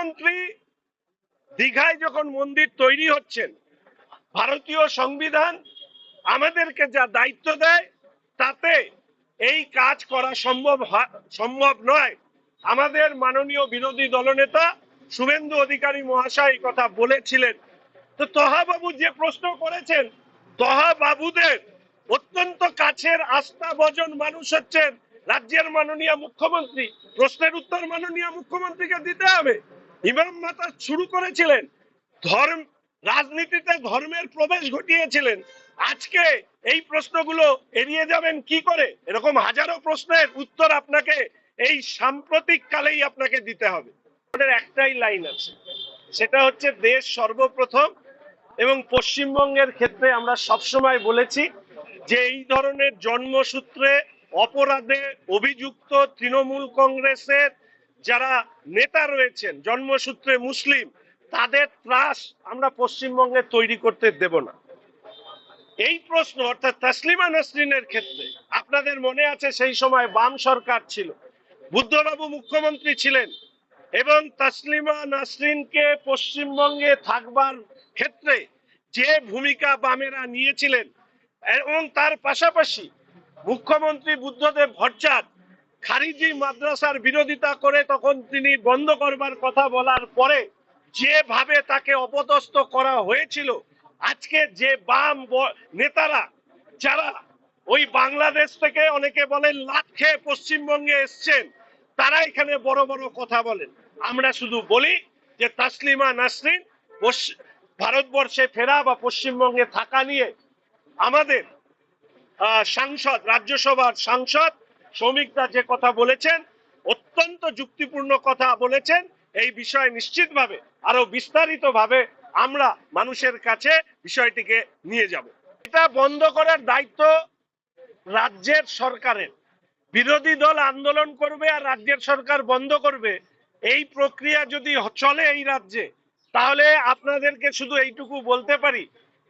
মুখ্যমন্ত্রী দীঘায় যখন মন্দির তৈরি হচ্ছেন, ভারতীয় সংবিধান আমাদেরকে যা দায়িত্ব দেয় তাতে এই কাজ করা সম্ভব নয়। আমাদের মাননীয় বিরোধী দলনেতা শুভেন্দু অধিকারী মহাশয় এই কথা বলেছিলেন। তো তহা বাবু যে প্রশ্ন করেছেন, তহা বাবুদের অত্যন্ত কাছের আস্থাভাজন মানুষ হচ্ছেন রাজ্যের মাননীয় মুখ্যমন্ত্রী। প্রশ্নের উত্তর মাননীয় মুখ্যমন্ত্রীকে দিতে হবে। ইমাম মাতা শুরু করেছিলেন, ধর্ম রাজনীতিতে ধর্মের প্রবেশ ঘটিয়েছিলেন। আজকে এই প্রশ্নগুলো এড়িয়ে যাবেন কি করে? এরকম হাজারো প্রশ্নের উত্তর আপনাকে এই সাম্প্রতিক কালেই আপনাকে দিতে হবে। আমাদের একটাই লাইন আছে, সেটা হচ্ছে দেশ সর্বপ্রথম। এবং পশ্চিমবঙ্গের ক্ষেত্রে আমরা সবসময় বলেছি যে এই ধরনের জন্মসূত্রে অপরাধে অভিযুক্ত তৃণমূল কংগ্রেসের যারা নেতা রয়েছেন জন্মসূত্রে মুসলিম, তাদের ত্রাস আমরা পশ্চিমবঙ্গে তৈরি করতে দেব না। এই প্রশ্ন অর্থাৎ তাসলিমা নাসরিনের ক্ষেত্রে আপনাদের মনে আছে সেই সময় বাম সরকার ছিল, বুদ্ধবাবু মুখ্যমন্ত্রী ছিলেন এবং তাসলিমা নাসরিনকে পশ্চিমবঙ্গে থাকবার ক্ষেত্রে যে ভূমিকা বামেরা নিয়েছিলেন এবং তার পাশাপাশি মুখ্যমন্ত্রী বুদ্ধদেব ভট্টাচার্য খারিজি মাদ্রাসার বিরোধিতা করে তখন তিনি বন্ধ করবার কথা বলার পরে যেভাবে তাকে অপদস্থ করা হয়েছিল, আজকে যে বাম নেতারা যারা ওই বাংলাদেশ থেকে অনেকে বলেন লাট খেয়ে পশ্চিমবঙ্গে এসছেন, তারা এখানে বড় বড় কথা বলেন। আমরা শুধু বলি যে তাসলিমা নাসরিন ভারতবর্ষে ফেরা বা পশ্চিমবঙ্গে থাকা নিয়ে আমাদের সাংসদ, রাজ্যসভার সাংসদ শ্রমিক দা যে কথা বলেছেন অত্যন্ত যুক্তিপূর্ণ কথা বলেছেন। এই বিষয়ে নিশ্চিতভাবে আরো বিস্তারিত ভাবে আমরা মানুষের কাছে বিষয়টিকে নিয়ে যাব। এটা বন্ধ করার দায়িত্ব রাজ্যের সরকারের। বিরোধী দল আন্দোলন করবে আর রাজ্যের সরকার বন্ধ করবে, এই প্রক্রিয়া যদি চলে এই রাজ্যে, তাহলে আপনাদেরকে শুধু এইটুকু বলতে পারি,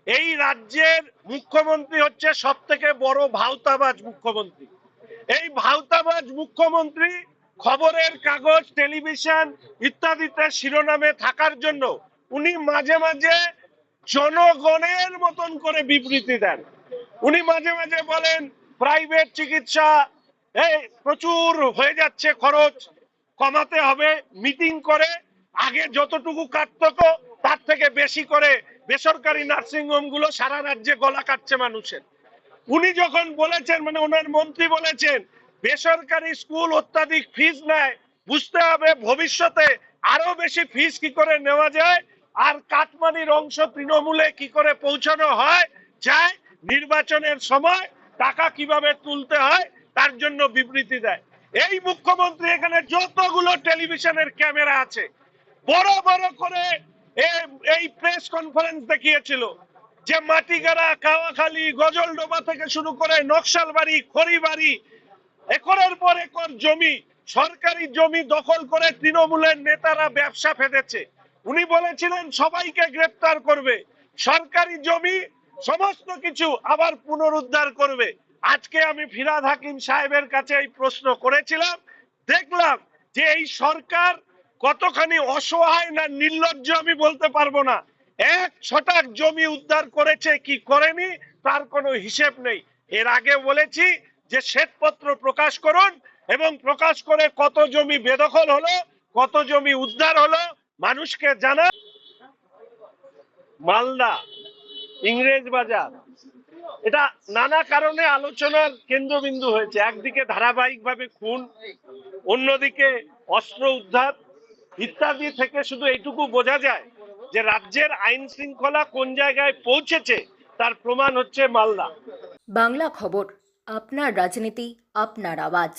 এই রাজ্যের মুখ্যমন্ত্রী হচ্ছে সব থেকে বড় ভাওতাবাজ মুখ্যমন্ত্রী। এই ভাওতাবাজ মুখ্যমন্ত্রী খবরের কাগজ, টেলিভিশন ইত্যাদিতে শিরোনামে থাকার জন্য উনি মাঝে মাঝে জনগণের মতন করে বিবৃতি দেন। উনি মাঝে মাঝে বলেন প্রাইভেট চিকিৎসা প্রচুর হয়ে যাচ্ছে, খরচ কমাতে হবে। মিটিং করে আগে যতটুকু কাটত তার থেকে বেশি করে বেসরকারি নার্সিংহোম গুলো সারা রাজ্যে গলা কাটছে মানুষের। উনি যখন বলেছেন, মানে ওনার মন্ত্রী বলেছেন বেসরকারি স্কুল অত্যাধিক ফিস নেয়, বুঝতে হবে ভবিষ্যতে আরো বেশি ফিস কি করে নেওয়া যায় আর কাটমানির অংশ তৃণমূলে কি করে পৌঁছানো হয় যায়, নির্বাচনের সময় টাকা কিভাবে তুলতে হয় তার জন্য বিবৃতি দেয়। এই মুখ্যমন্ত্রী এখানে যতগুলো টেলিভিশনের ক্যামেরা আছে বড় বড় করে এই প্রেস কনফারেন্স দেখিয়েছিল যে মাটিগাড়া, কাওয়াখালী, গজলডোবা থেকে শুরু করে নকশালবাড়ি, খড়িবাড়ি, একরের পর একর জমি, সরকারি জমি দখল করে তৃণমূলের নেতারা ব্যবসা ফেঁদেছে। উনি বলেছিলেন সবাইকে গ্রেফতার করবে, সরকারি জমি সমস্ত কিছু আবার পুনরুদ্ধার করবে। আজকে আমি ফিরহাদ হাকিম সাহেবের কাছে এই প্রশ্ন করেছিলাম, দেখলাম যে এই সরকার কতখানি অসহায় না নির্লজ্জ আমি বলতে পারবো না। এক ছটাক জমি উদ্ধার করেছে কি করেনি তার কোনো হিসেব নেই। এর আগে বলেছি যে শ্বেতপত্র প্রকাশ করুন এবং প্রকাশ করে কত জমি বেদখল হলো, কত জমি উদ্ধার হলো মানুষকে জানান। মালদা, ইংরেজ বাজার, এটা নানা কারণে আলোচনার কেন্দ্রবিন্দু হয়েছে। একদিকে ধারাবাহিকভাবে খুন, অন্যদিকে অস্ত্র উদ্ধার ইত্যাদি থেকে শুধু এইটুকু বোঝা যায় যে রাজ্যের আইন শৃঙ্খলা কোন জায়গায় পৌঁছেছে তার প্রমাণ হচ্ছে মালদা। বাংলা খবর, আপনার রাজনীতি, আপনার আওয়াজ।